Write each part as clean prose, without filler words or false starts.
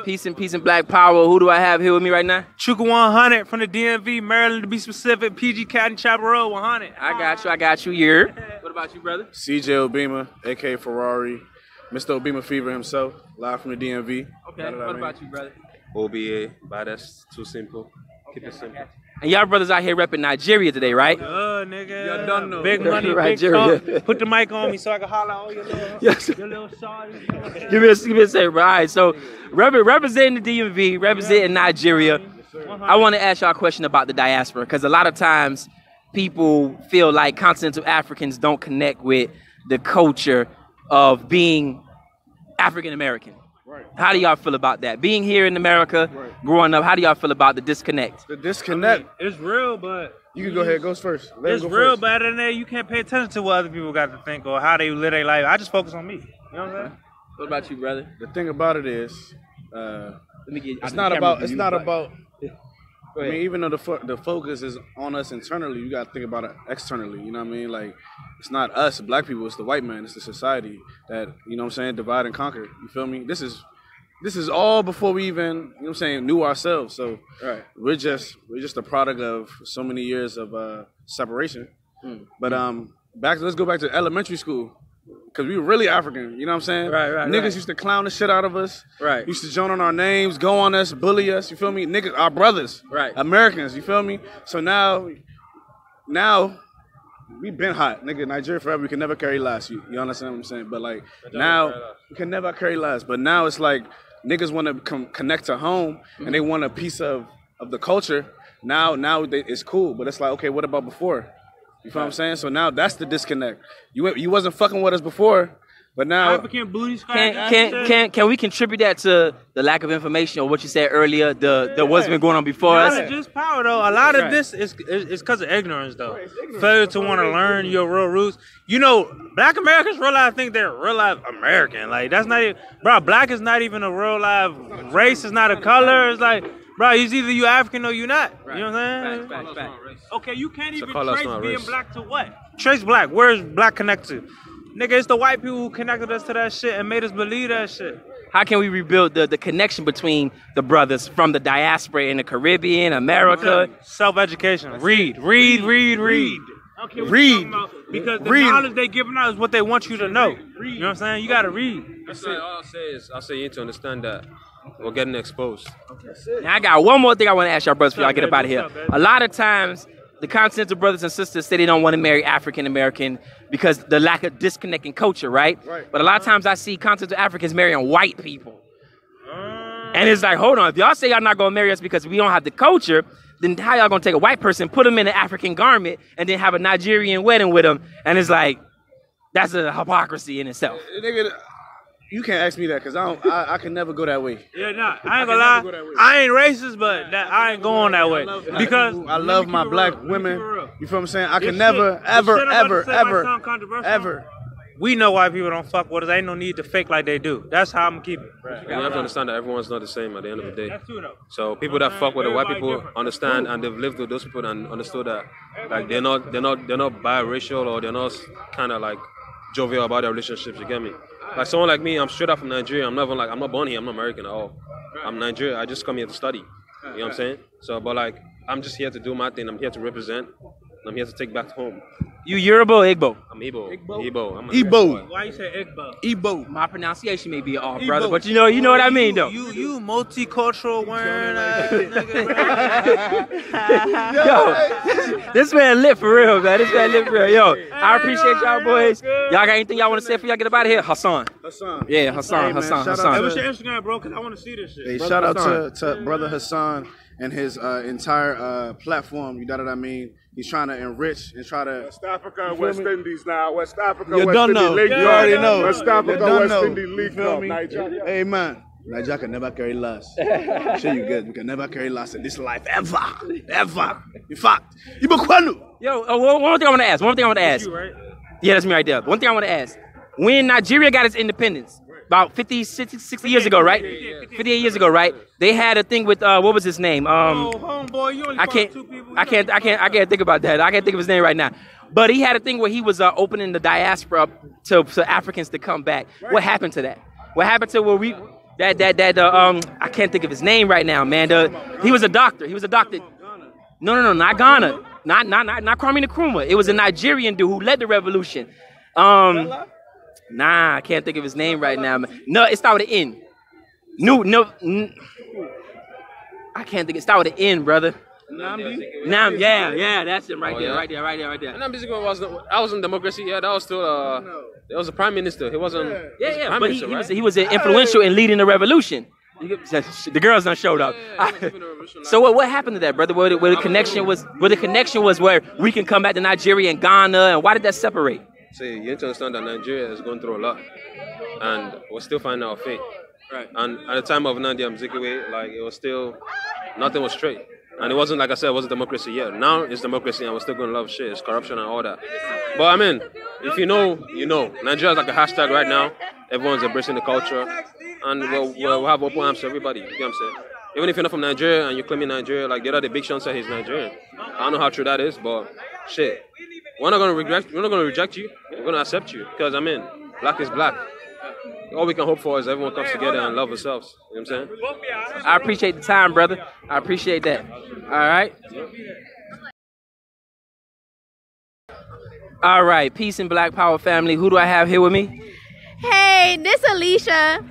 Peace and black power. Who do I have here with me right now? Chuka 100 from the DMV, Maryland to be specific. PG Cat Chapel Road 100. I got you. You're. What about you, brother? CJ Obima, aka Ferrari, Mr. Obima Fever himself, live from the DMV. Okay. What about you, brother? OBA, but that's too simple. Keep it simple. And y'all brothers out here repping Nigeria today, right? Nigga. Y'all done know. Big money, big talk. Put the mic on me so I can holler all your little, your little shawty. Give me a second, bro. All right, so representing the DMV, representing Nigeria, I want to ask y'all a question about the diaspora, because a lot of times people feel like continental Africans don't connect with the culture of being African American. Right. How do y'all feel about that? Being here in America, growing up, how do y'all feel about the disconnect? The disconnect. I mean, it's real, but You can go ahead. Goes first. it's real, but in there you can't pay attention to what other people got to think or how they live their life. I just focus on me. You know what I'm saying? What about you, brother? The thing about it is, Let me get. it's not about. I mean, even though the focus is on us internally, you got to think about it externally. You know what I mean? Like, it's not us, black people. It's the white man. It's the society that, you know what I'm saying, divide and conquer. You feel me? This is all before we even, you know what I'm saying, knew ourselves. So we're just a product of so many years of separation. But let's go back to elementary school. Because we were really African, you know what I'm saying? Niggas used to clown the shit out of us. Used to join on our names, go on us, bully us, you feel me? Niggas, our brothers. Americans, you feel me? So now, we been hot. Nigga, Nigeria forever, we can never carry last. You understand what I'm saying? But like, now, we can never carry last. But now it's like, niggas want to connect to home, and they want a piece of the culture. Now it's cool. But it's like, okay, what about before? You feel what I'm saying? So now that's the disconnect. You wasn't fucking with us before, but now African booty can we contribute that to the lack of information or what you said earlier? The what's been going on before us? Knowledge is power, though. A lot of this is because of ignorance, though. Failure to want to learn your real roots. You know, black Americans real life think they're real life American. Like, that's not even, bro. Black is not even a real life race. Is not a color. It's like, bro, it's either you African or you not. You know what I'm saying? Fact. Okay, you can't even color's trace not being race. black to what? Trace black. Where's black connected to? Nigga, it's the white people who connected us to that shit and made us believe that shit. How can we rebuild the connection between the brothers from the diaspora in the Caribbean, America? Self-education. Read. Read. Okay, read. Because the knowledge they giving out is what they want you to know. You know what I'm saying? You gotta read. All I'll say you need to understand that we're getting exposed. Now I got one more thing I want to ask y'all brothers before y'all get up out of here. A lot of times, the continental brothers and sisters say they don't want to marry African American because the lack of disconnect in culture, right? But a lot of times I see continental Africans marrying white people. And it's like, hold on, if y'all say y'all not gonna marry us because we don't have the culture, then how y'all gonna take a white person, put them in an African garment, and then have a Nigerian wedding with them? And it's like, that's a hypocrisy in itself. nigga, you can't ask me that because I can never go that way. Yeah, nah, I ain't gonna lie. I ain't racist, but I ain't going that way. Because I love my black women. You feel what I'm saying? I can never, ever. We know why people don't fuck with us. Ain't no need to fake like they do. That's how I'm gonna keep it. You have to understand that everyone's not the same at the end of the day. That's true though. So people that fuck with the white people understand, and they've lived with those people and understood that, like, they're not biracial, or they're not kind of like jovial about their relationships. You get me? Like someone like me, I'm straight up from Nigeria. I'm not born here. I'm not American at all. I'm Nigerian. I just come here to study. You know what I'm saying? So, but like, I'm just here to do my thing. I'm here to represent. I'm here to take back home. You Yoruba or Igbo? I'm Igbo. I'm Igbo. Why you say Igbo? Igbo. My pronunciation may be off, brother, but you know what I mean, though. You multicultural wearing Yo, this man lit for real, man. This man lit for real. Yo, I appreciate y'all boys. Y'all got anything y'all want to say before y'all get up out of here? Hassan. Hey, Hassan. man, Hey, what's your Instagram, bro? Because I want to see this shit. Hey, shout out to brother Hassan and his entire platform. You know what I mean? He's trying to enrich and try to. West Africa and West Indies now. West Africa, You West don't Indies know. League You Cup. already know. West Africa, You West know. Indies You League feel Cup. me? Nigeria. Hey, man. Nigeria can never carry last. Sure you good. We can never carry last in this life ever. In fact, Yo, one thing I want to ask. You, right? Yeah, that's me right there. One thing I want to ask. When Nigeria got its independence, about 50, 60 years ago, right? 58 years ago, right? They had a thing with, what was his name? Homeboy, you only I can't think about that. I can't think of his name right now. But he had a thing where he was opening the diaspora to Africans to come back. What happened to that? What happened to where I can't think of his name right now, man. He was a doctor. He was a doctor. No, not Ghana. Not Kwame Nkrumah. It was a Nigerian dude who led the revolution. Nah, I can't think of his name right now. Man. No, it started with an N. I can't think. It started with an N, brother. Yeah, that's him right there. That wasn't democracy. Yeah, that was still that was a prime minister. He wasn't. Yeah, but he was influential in leading the revolution. The girls done showed up. So what happened to that, brother? Where the connection was where we can come back to Nigeria and Ghana, and why did that separate? See, you need to understand that Nigeria is going through a lot, and we're still finding our fate. Right. And at the time of Nnamdi Azikiwe, like it was still nothing was straight. And it wasn't, like I said, it wasn't democracy yet. Now it's democracy and we're still going to love shit. It's corruption and all that. But I mean, if you know, you know. Nigeria's like a hashtag right now. Everyone's embracing the culture. And we'll have open arms to everybody. You get what I'm saying? Even if you're not from Nigeria and you're claiming Nigeria, like the other day, Big Sean said he's Nigerian. I don't know how true that is, but shit. We're not going to reject you. We're going to accept you. Because, I mean, black is black. All we can hope for is everyone comes together and love ourselves. You know what I'm saying? I appreciate the time, brother. I appreciate that. All right. All right. Peace and Black Power family. Who do I have here with me? Hey, this Alicia.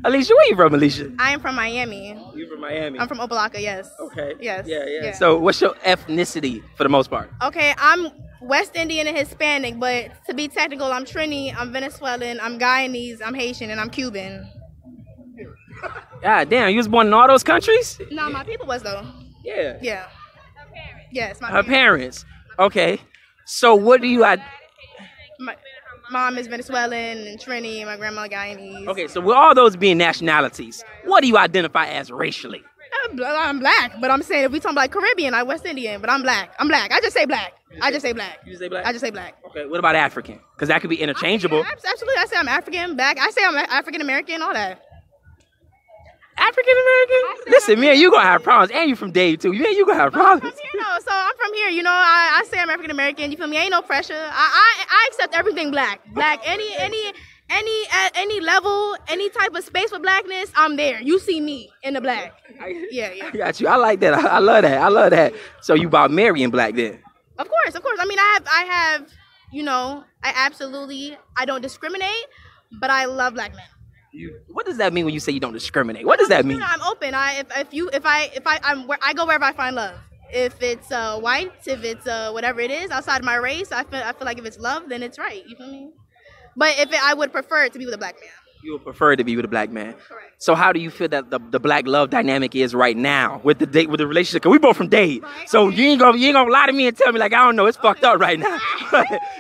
Alicia, where you from, Alicia? I am from Miami. You from Miami? I'm from Opa-locka, yes. Okay. Yes. Yeah. So what's your ethnicity for the most part? Okay, I'm West Indian and Hispanic, but to be technical, I'm Trini, I'm Venezuelan, I'm Guyanese, I'm Haitian, and I'm Cuban. God damn, you was born in all those countries? No, my people was though. Yeah. Yeah. Yes, my Her parents. Okay. So what do you... My mom is Venezuelan and Trini, and my grandma Guyanese. Okay, so with all those being nationalities, what do you identify as racially? I'm black, but I'm saying if we talking about Caribbean, I'm West Indian, but I'm black. I just say black. I just say black. You say black? I just say black. Okay, what about African? Because that could be interchangeable. Absolutely, I say I'm African, black. I say I'm African American, all that. African American? Listen, man, you gonna have problems, and you from Dade too. Man, you gonna have problems. I'm from here, though, so I'm from here. You know, I say I'm African American. You feel me? Ain't no pressure. I accept everything black. Any level, any type of space for blackness, I'm there. You see me in the black. Yeah. I got you. I like that. I love that. So you about marrying black then? Of course. I mean, I have. You know, I don't discriminate, but I love black men. What does that mean when you say you don't discriminate? What does that mean? You know, I'm open. I go wherever I find love. If it's white, if it's whatever it is outside of my race, I feel like if it's love, then it's right. You feel me? But I would prefer it to be with a black man. You would prefer it to be with a black man. Correct. So how do you feel that the black love dynamic is right now with the relationship? Cause we both from Dade, right. So you ain't gonna lie to me and tell me like I don't know. It's fucked up right now.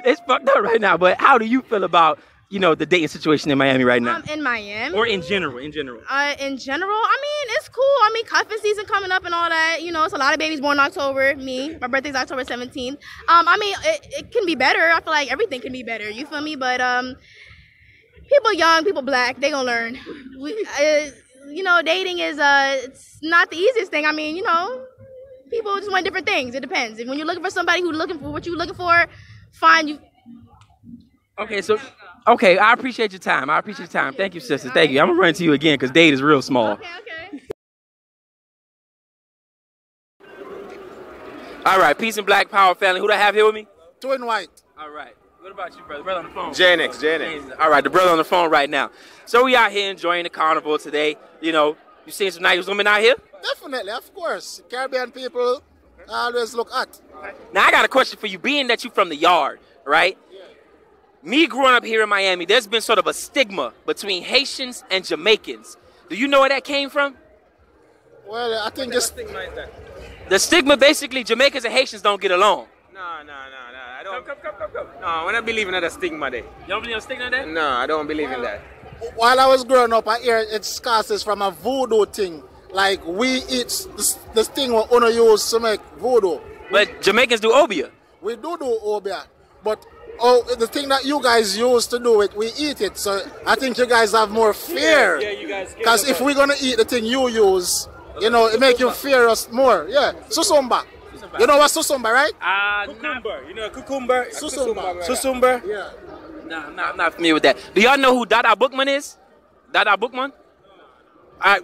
It's fucked up right now. But how do you feel about the dating situation in Miami right now? In Miami? Or in general? In general, I mean, it's cool. I mean, cuffing season coming up and all that. You know, it's a lot of babies born in October. My birthday's October 17th. I mean, it can be better. I feel like everything can be better. You feel me? But people young, people black, they gonna learn. Dating is it's not the easiest thing. I mean, people just want different things. It depends. And when you're looking for somebody who's looking for what you're looking for, find you. Okay, I appreciate your time. Thank you, sister. Thank you. I'm going to run to you again because Dade is real small. Okay. All right, peace and Black Power family. Who do I have here with me? Twin White. All right. What about you, brother? Brother on the phone. Janix. All right, the brother on the phone right now. So we out here enjoying the carnival today. You seen some nice women out here? Definitely, of course. Caribbean people always look hot. Now, I got a question for you. Being that you from the yard, right? Me growing up here in Miami, there's been sort of a stigma between Haitians and Jamaicans. Do you know where that came from? Well, I think just... The stigma, basically, Jamaicans and Haitians don't get along. No. I don't. Come. No, I don't believe in that stigma there. You don't believe in stigma there? No, I don't believe in that. While I was growing up, I hear it's cast from a voodoo thing. Like, we eat this thing we only use to make voodoo. But Jamaicans do obia. We do obia. But the thing that you guys use to do it, we eat it. So I think you guys have more fear. Yeah, you guys. Because if we're gonna eat the thing you use, it make you fear us more. Yeah, susumba. You know what susumba, right? Cucumber. You know cucumber? Susumba. Susumba? Yeah. Nah, I'm not familiar with that. Do y'all know who Dada Bookman is? Dada Bookman?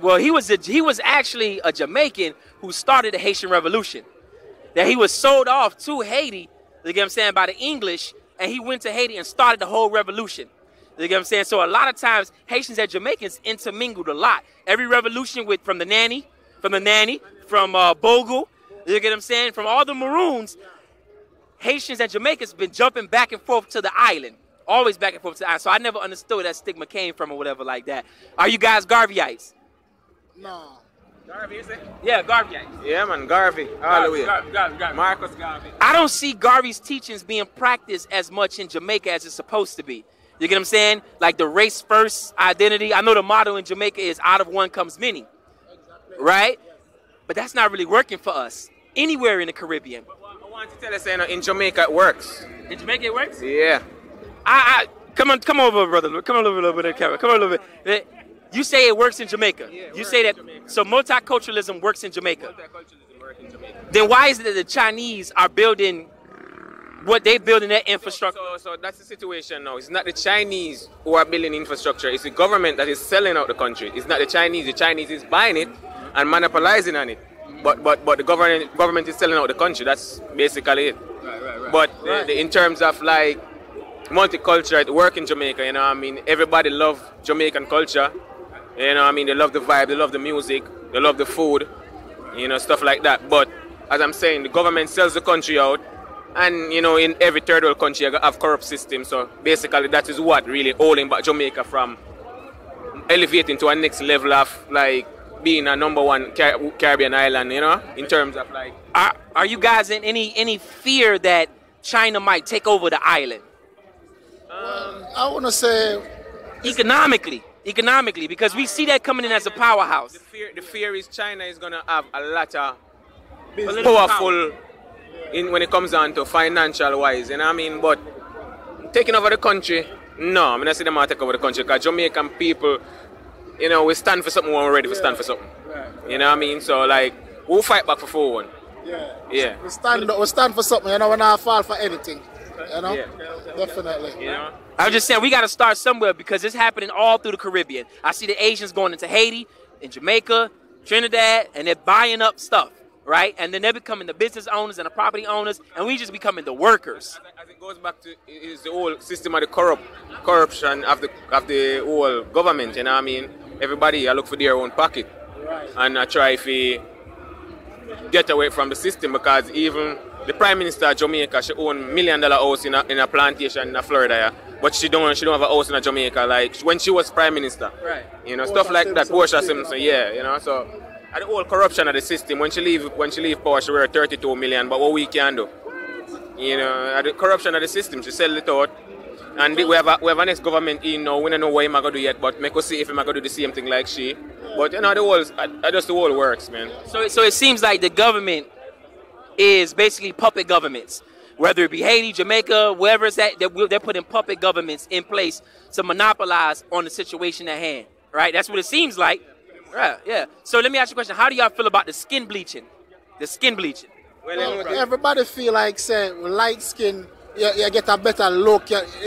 Well, he was actually a Jamaican who started the Haitian Revolution. That he was sold off to Haiti, you get what I'm saying, by the English, and he went to Haiti and started the whole revolution. You get what I'm saying? So a lot of times Haitians and Jamaicans intermingled a lot. Every revolution from the nanny, from Bogle, you get what I'm saying, from all the Maroons, Haitians and Jamaicans been jumping back and forth to the island. Always back and forth to the island. So I never understood where that stigma came from or whatever like that. Are you guys Garveyites? No. Garvey, you say? Yeah, Garveyites. Yeah, man, Garvey. All the way. Garvey. Marcus Garvey. I don't see Garvey's teachings being practiced as much in Jamaica as it's supposed to be. You get what I'm saying? Like the race first identity. I know the motto in Jamaica is out of one comes many. Right? But that's not really working for us anywhere in the Caribbean. I want to tell you, saying in Jamaica it works. In Jamaica it works? Yeah. Come over, brother. Come on over a little bit of the camera. Come on a little bit. You say it works in Jamaica. Yeah, you say that. So multiculturalism works in Jamaica. Multiculturalism works in Jamaica. Then why is it that the Chinese are building what they building their infrastructure? So that's the situation now. It's not the Chinese who are building infrastructure. It's the government that is selling out the country. It's not the Chinese. The Chinese is buying it and monopolizing on it. But the government is selling out the country. That's basically it. Right. But in terms of like multicultural, it work in Jamaica. You know what I mean? Everybody love Jamaican culture. You know what I mean? They love the vibe. They love the music. They love the food. You know, stuff like that. But as I'm saying, the government sells the country out. And, you know, in every third world country, you have corrupt system. So basically, that is what really holding back Jamaica from elevating to a next level of, like, being a #1 Caribbean island, you know, in terms of, like... Are you guys in any fear that China might take over the island? I want to say... Economically, because we see that coming in as a powerhouse. The fear is China is going to have a lot of powerful... when it comes down to financial wise, you know what I mean? But taking over the country, no, I'm not saying them take over the country because Jamaican people, you know, we stand for something when we're ready to stand for something. You know what I mean? So like, we'll fight back for 4-1. Yeah. We stand for something, you know, we're not fall for anything. You know? Definitely. You know? I was just saying we gotta start somewhere because it's happening all through the Caribbean. I see the Asians going into Haiti, in Jamaica, Trinidad, and they're buying up stuff. Right? And then they're becoming the business owners and the property owners, and we just becoming the workers. As it goes back to is the whole system of the corruption of the whole government, you know what I mean? Everybody I look for their own pocket. And I try to get away from the system because even the Prime Minister of Jamaica, she owns $1 million house in a plantation in Florida, yeah? But she don't have a house in Jamaica like when she was Prime Minister. Right. You know, stuff like that. Portia Simpson, yeah, you know, so and the whole corruption of the system. When she leave power, she worth 32 million. But what we can do, you know, the corruption of the system, she sell it out. And we have a next government in now. We don't know what he's gonna do yet, but make us see if he's gonna do the same thing like she. But you know, the whole works, man. So it seems like the government is basically puppet governments, whether it be Haiti, Jamaica, wherever it's at. They're putting puppet governments in place to monopolize on the situation at hand. Right? That's what it seems like. Right, yeah. So let me ask you a question. How do y'all feel about the skin bleaching? Well, everybody feel like, say, light skin, you get a better look.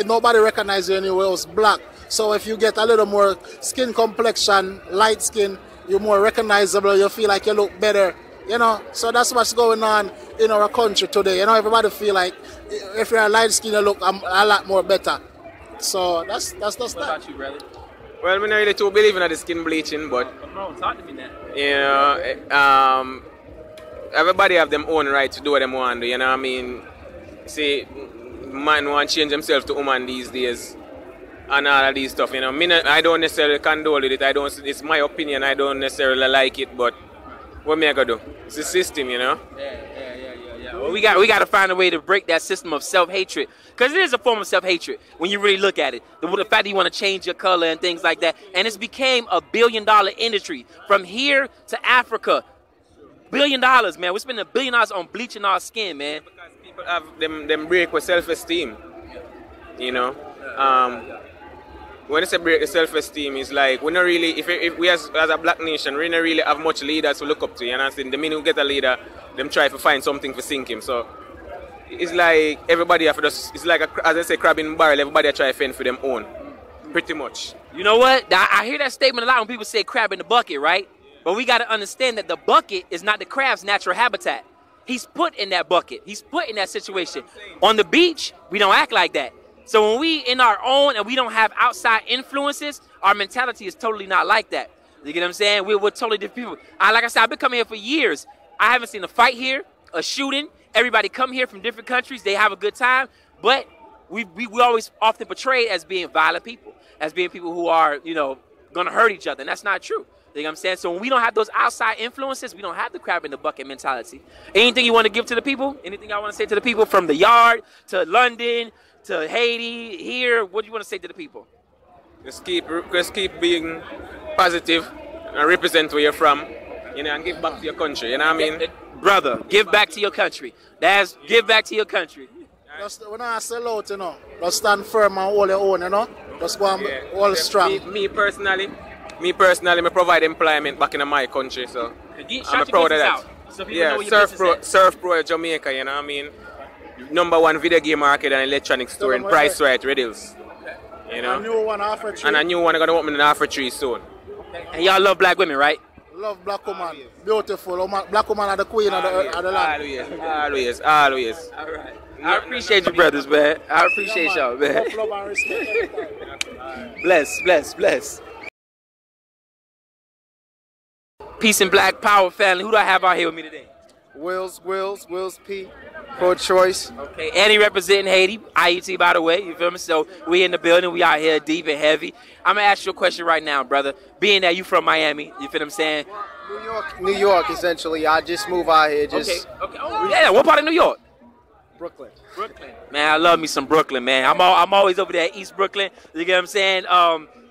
Nobody recognize you anywhere else black. So if you get a little more skin complexion, light skin, you're more recognizable. You feel like you look better. You know, so that's what's going on in our country today. You know, everybody feel like if you're a light skin, you look a lot more better. So that's What about you, brother? Well, I don't really too believe in the skin bleaching, but Talk to me now. you know, everybody have their own right to do what they want to do, you know what I mean? See, man want to change himself to woman these days and all of these stuff, you know. I don't necessarily condole with it. It's my opinion. I don't necessarily like it, but what me I gonna do? It's the system, you know. Yeah. Well, we got to find a way to break that system of self-hatred, because it is a form of self-hatred when you really look at it. The fact that you want to change your color and things like that, and it's became a $1 billion industry from here to Africa. $1 billion, man. We're spending $1 billion on bleaching our skin, man. Because people have them break with self-esteem, you know. When I say break the self-esteem, it's like we not really, if we as a black nation, we don't really have much leaders to look up to. You know what I'm saying? The minute we get a leader, them try to find something to sink him. So it's like everybody have to just, it's like as I say, crab in barrel. Everybody try to fend for them own. pretty much. You know what? I hear that statement a lot when people say crab in the bucket, right? But we got to understand that the bucket is not the crab's natural habitat. He's put in that bucket. He's put in that situation. On the beach, we don't act like that. So when we in our own and we don't have outside influences, our mentality is totally not like that. You get what I'm saying? We're totally different people. Like I said, I've been coming here for years. I haven't seen a fight here, a shooting. Everybody come here from different countries. They have a good time. But we always often portrayed as being violent people, as being people who are, you know, going to hurt each other. And that's not true. You know what I'm saying? So when we don't have those outside influences, we don't have the crab in the bucket mentality. Anything you want to give to the people? Anything I want to say to the people from the yard to London to Haiti, here? What do you want to say to the people? Just keep being positive and represent where you're from, you know, and give back to your country, you know what I mean? Brother, give back to your country. That's give back to your country. Just when I sell out, you know, just stand firm and hold your own, you know. Just go and hold strong. Me personally, me provide employment back in my country, so I'm proud of that. So yeah, Surf Pro Jamaica, you know what I mean? #1 video game market and electronics store in Price Right, Riddles. You know? And a new one after 3. And a new one gonna open in after 3 soon. And y'all love black women, right? Love black woman. Beautiful. Black woman are the queen of the land. Always. All right. I appreciate you, brothers, man. I appreciate y'all, man. Love and respect. Bless. Peace and Black Power family. Who do I have out here with me today? Wills P. Pro-choice. Okay, and he representing Haiti, IET, by the way, you feel me? So we in the building, we out here deep and heavy. I'm gonna ask you a question right now, brother. Being that you from Miami, you feel what I'm saying? New York, essentially. I just moved out here. Okay. Oh, yeah, what part of New York? Brooklyn. Man, I love me some Brooklyn, man. I'm always over there at East Brooklyn, you get what I'm saying?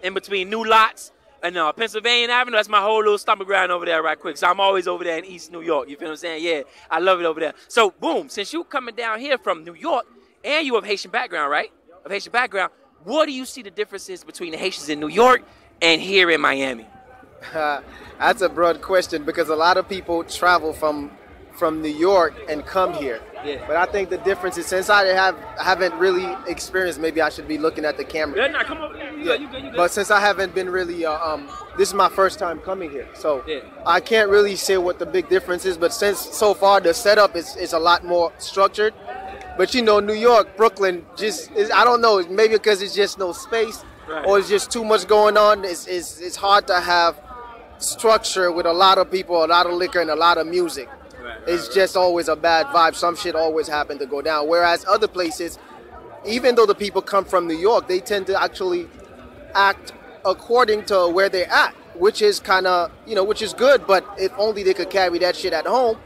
In between New Lots and Pennsylvania Avenue, that's my whole little stomping ground over there right quick. So I'm always over there in East New York, you feel what I'm saying? Yeah, I love it over there. So, boom, since you coming down here from New York, and you have Haitian background, right? Of Haitian background, what do you see the differences between the Haitians in New York and here in Miami? That's a broad question because a lot of people travel from New York and come here. Yeah. But I think the difference is since I haven't really experienced, maybe I should be looking at the camera. Yeah, nah, come on. You good. But since I haven't been really, this is my first time coming here. So yeah. I can't really say what the big difference is, but since so far the setup is a lot more structured. But you know, New York, Brooklyn, I don't know, maybe because it's just no space or it's just too much going on. It's hard to have structure with a lot of people, a lot of liquor, and a lot of music. It's just always a bad vibe. Some shit always happen to go down. Whereas other places, even though the people come from New York, they tend to actually act according to where they're at, which is kind of, which is good. But if only they could carry that shit at home,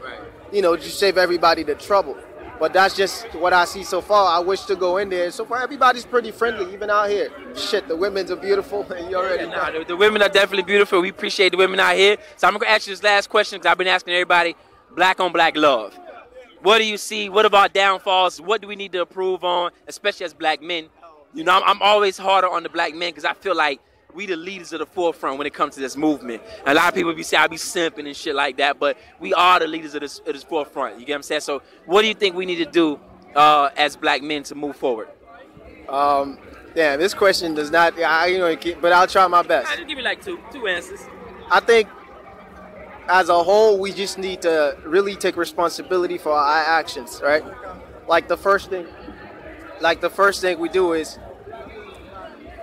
just save everybody the trouble. But that's just what I see so far. I wish to go in there. So far, everybody's pretty friendly, even out here. Shit, the women's are beautiful. You already know. The women are definitely beautiful. We appreciate the women out here. So I'm going to ask you this last question because I've been asking everybody, black on black love. What do you see? What about downfalls? What do we need to improve on, especially as black men? I'm always harder on the black men because I feel like we the leaders of the forefront when it comes to this movement. A lot of people say I be simping and shit like that, but we are the leaders of this forefront. You get what I'm saying? So what do you think we need to do as black men to move forward? Damn, this question does not, but I'll try my best. Just give me like two answers. I think as a whole, we just need to really take responsibility for our actions, right? Like the first thing we do is,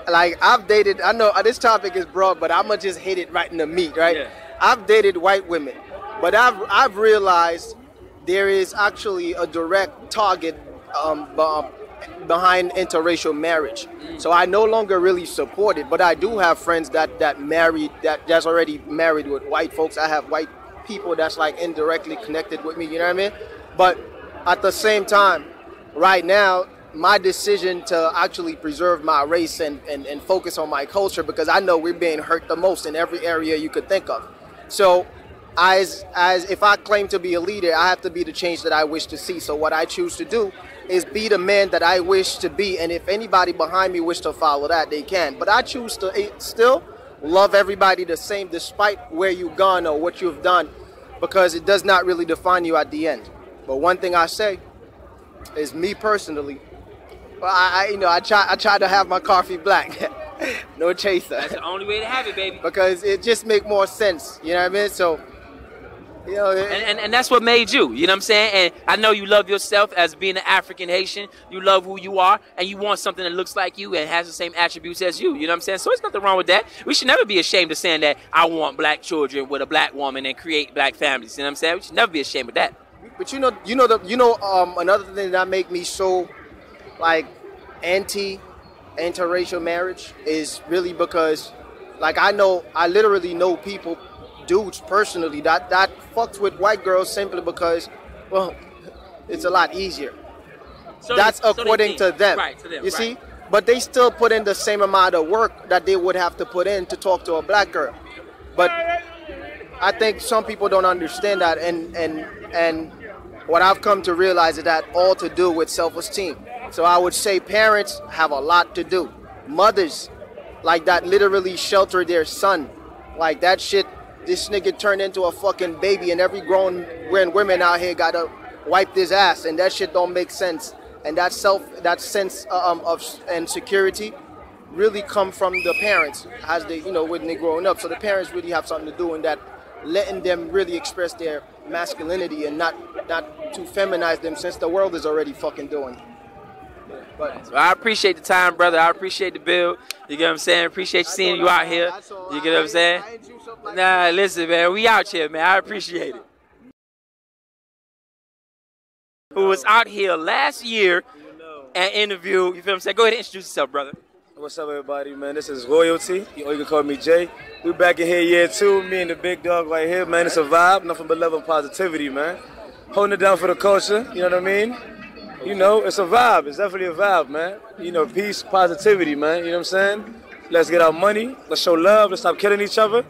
I've dated, I know this topic is broad, but I'm gonna just hit it right in the meat, right? Yeah. I've dated white women, but I've realized there is actually a direct target behind interracial marriage. So I no longer really support it, but I do have friends that's already married with white folks. I have white people that's like indirectly connected with me, you know what I mean? But at the same time, right now, my decision to actually preserve my race and focus on my culture, because I know we're being hurt the most in every area you could think of. So as if I claim to be a leader, I have to be the change that I wish to see. So what I choose to do is be the man that I wish to be. And if anybody behind me wish to follow that, they can. But I choose to still love everybody the same, despite where you've gone or what you've done, because it does not really define you at the end. But one thing I say is, me personally, I try to have my coffee black. No chaser. That's the only way to have it, baby. Because it just make more sense. You know what I mean? So, you know, and that's what made you. You know what I'm saying? And I know you love yourself as being an African Haitian. You love who you are, and you want something that looks like you and has the same attributes as you. You know what I'm saying? So there's nothing wrong with that. We should never be ashamed of saying that I want black children with a black woman and create black families. You know what I'm saying? We should never be ashamed of that. But another thing that make me so like interracial marriage is really because, like, I literally know people, dudes personally that fucks with white girls simply because, well, it's a lot easier. That's according to them. Right, to them. You see? But they still put in the same amount of work that they would have to put in to talk to a black girl. But I think some people don't understand that, and what I've come to realize is that all to do with self-esteem. So I would say parents have a lot to do. Mothers, like, that literally shelter their son. Like, that shit, this nigga turned into a fucking baby, and every grown women out here gotta wipe his ass, and that shit don't make sense. And that sense of security really come from the parents as they, when they growing up. So the parents really have something to do in that, letting them really express their masculinity and not to feminize them, since the world is already fucking doing. But so I appreciate the time, brother. I appreciate the build. You get what I'm saying? Appreciate seeing you out here. You get what I'm saying? Nah, listen, man. We out here, man. I appreciate it. Who was out here last year and interviewed, you feel what I'm saying? Go ahead and introduce yourself, brother. What's up, everybody, man? This is Royalty. Or you can call me Jay. We back in here year 2. Me and the big dog right here, man. It's a vibe. Nothing but love and positivity, man. Holding it down for the culture. You know what I mean? It's a vibe. It's definitely a vibe, man. Peace, positivity, man. You know what I'm saying? Let's get our money. Let's show love. Let's stop killing each other.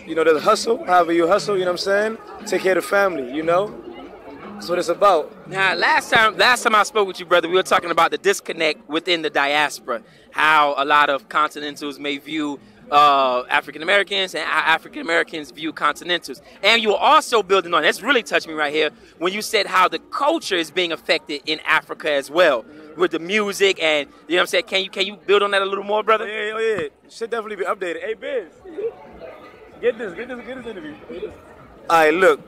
There's hustle. However you hustle, you know what I'm saying? Take care of the family, That's what it's about. Now, last time I spoke with you, brother, we were talking about the disconnect within the diaspora. How a lot of continentals may view African Americans and how African Americans view continentals. And you were also building on, that's really touched me right here, when you said how the culture is being affected in Africa as well, with the music and, you know what I'm saying? Can you build on that a little more, brother? Yeah. Should definitely be updated. Hey, Biz, get this interview. All right, look,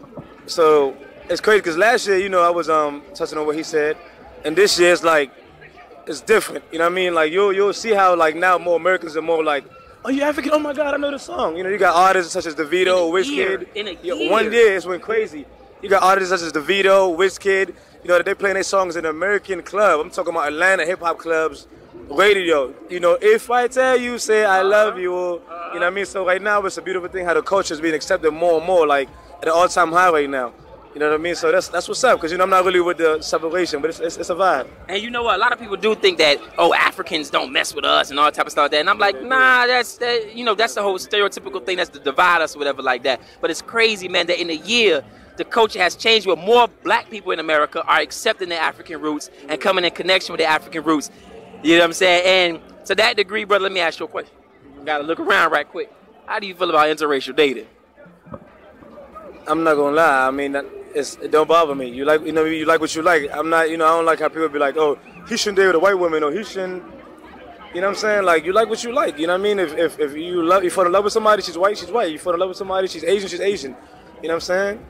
so it's crazy because last year, I was touching on what he said, and this year it's different. You know what I mean? Like you'll see how now more Americans are more like, oh, you African? Oh my God, I know the song. You got artists such as DeVito, Wizkid. In a year. 1 year, it's went crazy. You got artists such as DeVito, Wizkid. That they playing their songs in American club. I'm talking about Atlanta hip hop clubs, radio. If I tell you, say I love you. You know what I mean? So right now, it's a beautiful thing how the culture is being accepted more and more, like at an all-time high right now. You know what I mean? So that's what's up, because I'm not really with the separation, but it's a vibe. And you know what? A lot of people do think that, Africans don't mess with us and all that type of stuff like that. And I'm like, nah, that's the whole stereotypical thing that's to divide us or whatever like that. But it's crazy, man, that in a year, the culture has changed where more black people in America are accepting their African roots and coming in connection with their African roots. You know what I'm saying? And to that degree, brother, let me ask you a question. Got to look around right quick. How do you feel about interracial dating? I'm not gonna lie. I mean, it don't bother me. You like what you like. I'm not, I don't like how people be like, oh, he shouldn't date with a white woman, or he shouldn't. You know what I'm saying? Like, you like what you like. You know what I mean? If you fall in love with somebody, she's white, she's white. You fall in love with somebody, she's Asian, she's Asian. You know what I'm saying?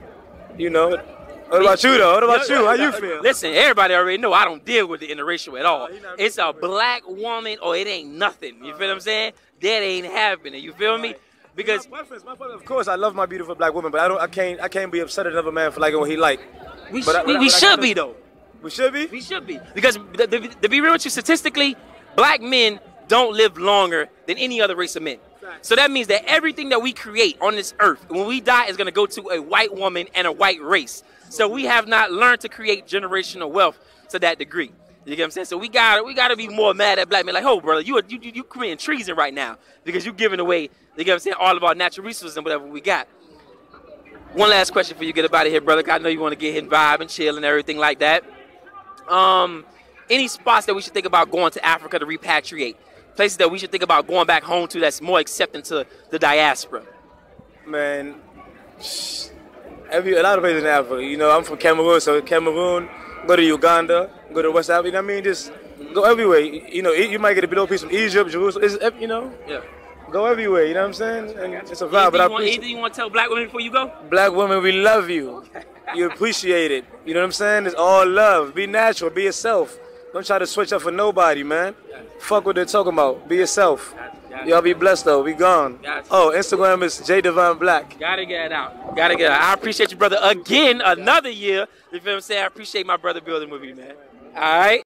What about you though? What about you? How you feel? Listen, everybody already know I don't deal with the interracial at all. It's a black woman or it ain't nothing. You feel what I'm saying? That ain't happening. You feel me? Because my preference, of course, I love my beautiful black woman, but I can't be upset at another man for liking what he like. We should be though. We should be. We should be, because to be real with you, statistically, black men don't live longer than any other race of men. So that means that everything that we create on this earth, when we die, is going to go to a white woman and a white race. So we have not learned to create generational wealth to that degree. You get what I'm saying? So we gotta be more mad at black men. Like, oh, brother, you committing treason right now because you're giving away, you get what I'm saying, all of our natural resources and whatever we got. One last question for you, get up out of here, brother. I know you want to get hit, vibe and chill and everything like that. Any spots that we should think about going to Africa to repatriate? Places that we should think about going back home to that's more accepting to the diaspora? Man, a lot of places in Africa. I'm from Cameroon, so Cameroon, go to Uganda, go to West Africa. I mean, just Go everywhere. You know, you might get a little piece from Egypt, Jerusalem. You know. Yeah. Go everywhere. You know what I'm saying? And it's a vibe. Anything you want to tell black women before you go? Black women, we love you. You appreciate it. You know what I'm saying? It's all love. Be natural. Be yourself. Don't try to switch up for nobody, man. Fuck what they're talking about. Be yourself. Y'all be blessed though. We gone. Oh, Instagram is J Divine Black. Gotta get it out. Gotta get it out. I appreciate you, brother, again, another year. You feel what I'm saying? I appreciate my brother building with me, man. All right.